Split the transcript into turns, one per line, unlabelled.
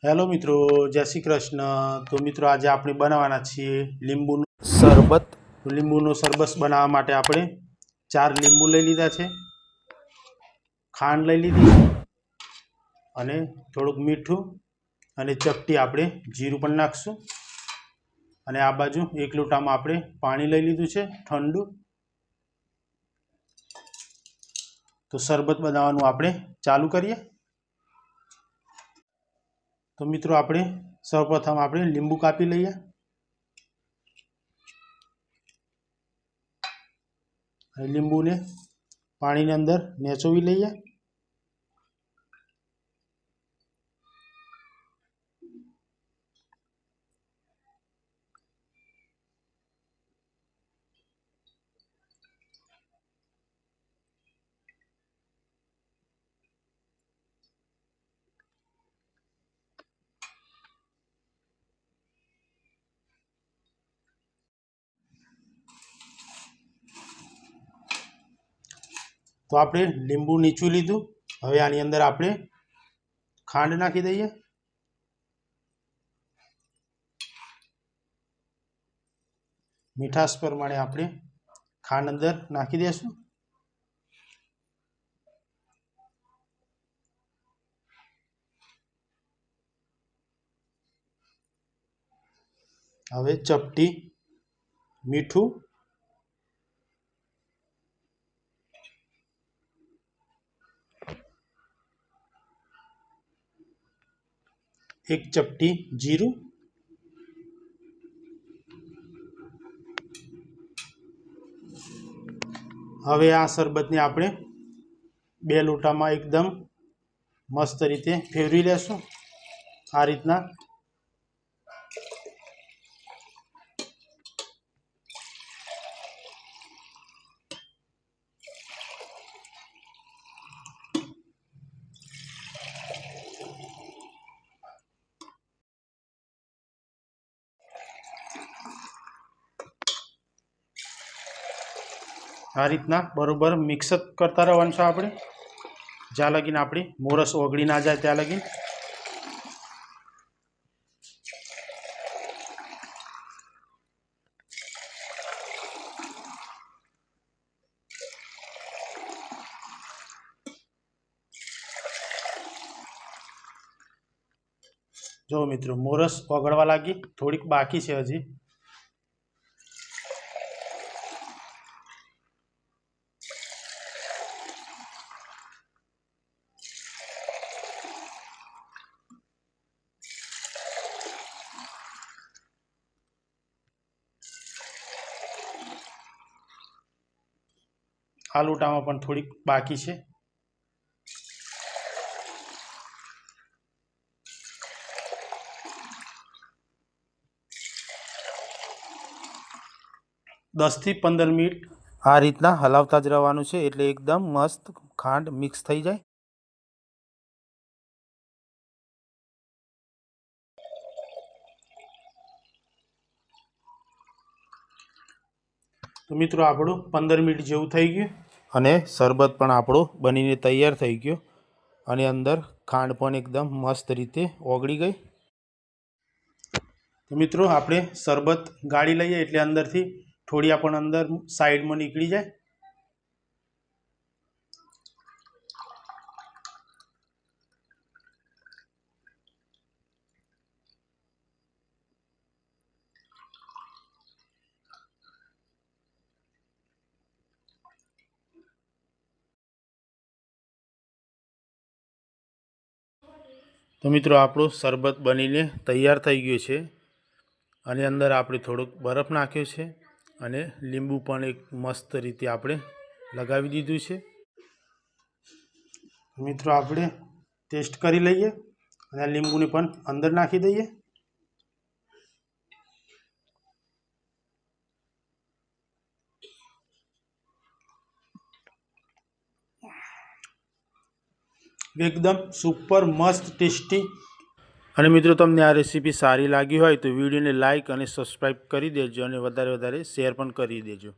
Hello मित्रों, जय श्री कृष्ण। तो मित्रों, आज આપણે બનાવવાના છીએ લીંબુનું શરબત। તો લીંબુનો શરબત બનાવવા માટે આપણે 4 લીંબુ લઈ લીધા છે, ખાંડ લઈ લીધી અને થોડુંક મીઠું અને ચપટી આપણે જીરું પણ નાખશું અને આ બાજુ 1 લોટામાં આપણે પાણી લઈ લીધું છે ઠંડુ। તો શરબત બનાવવાનું આપણે ચાલુ કરીએ। तो मित्रों, આપણે सर्वप्रथम આપણે લીંબુ કાપી લઈએ અને લીંબુને પાણીની અંદર નેચોવી લઈએ। तो આપણે લીંબુ નીચું લીધું। હવે આની અંદર આપણે ખાંડ નાખી દઈએ। મીઠાશ પ્રમાણે આપણે ખાંડ અંદર નાખી દઈશું। હવે ચપટી મીઠું, एक चपटी जीરું, હવે આ શરબતને આપણે 2 લોટામાં એકદમ મસ્ત રીતે ફેરવી લેશું આ રીતના। आ रीतना बरोबर मिक्स करता रहवानुं छे आपणे, ज्यां लगीन आपणी मोरस ओगળી ना जाए त्यां लगीन। जो मित्रों, मोरस ओगळवा लागी, थोड़ीक बाकी छे हजी। आ लोटामां पण थोड़ीक बाकी छे। दस थी 15 मिनिट आ रीतना हलावता ज रहेवानुं छे, एटले एकदम मस्त खांड मिक्स थई जाए। तो मित्रों, आपणुं 15 मिनिट जेवुं थई गयुं अने शरबत पण आपणो बनीने तैयार थई गयो अने अंदर खांड पण एकदम मस्त रीते ओगળી गई। तो मित्रों, आपणे शरबत गाળી लईए एटले अंदरथी थोड़ी पण अंदर साइड में निकली जाए। तो मित्रों, आपणो शरबत बनीने तैयार थई गयो छे अने अंदर आपणे थोड़ोक बरफ नाख्यो छे अने લીંબુ पण एक मस्त रीते आपणे लगावी दीधुं छे। मित्रों, आपणे टेस्ट करी लईए अने લીંબુने पण अंदर नाखी दईए। एकदम सुपर मस्त टेस्टी। અને મિત્રો, તમને આ રેસીપી સારી લાગી હોય તો વિડીયોને લાઇક અને સબસ્ક્રાઈબ કરી દેજો અને વધારે શેર પણ કરી દેજો।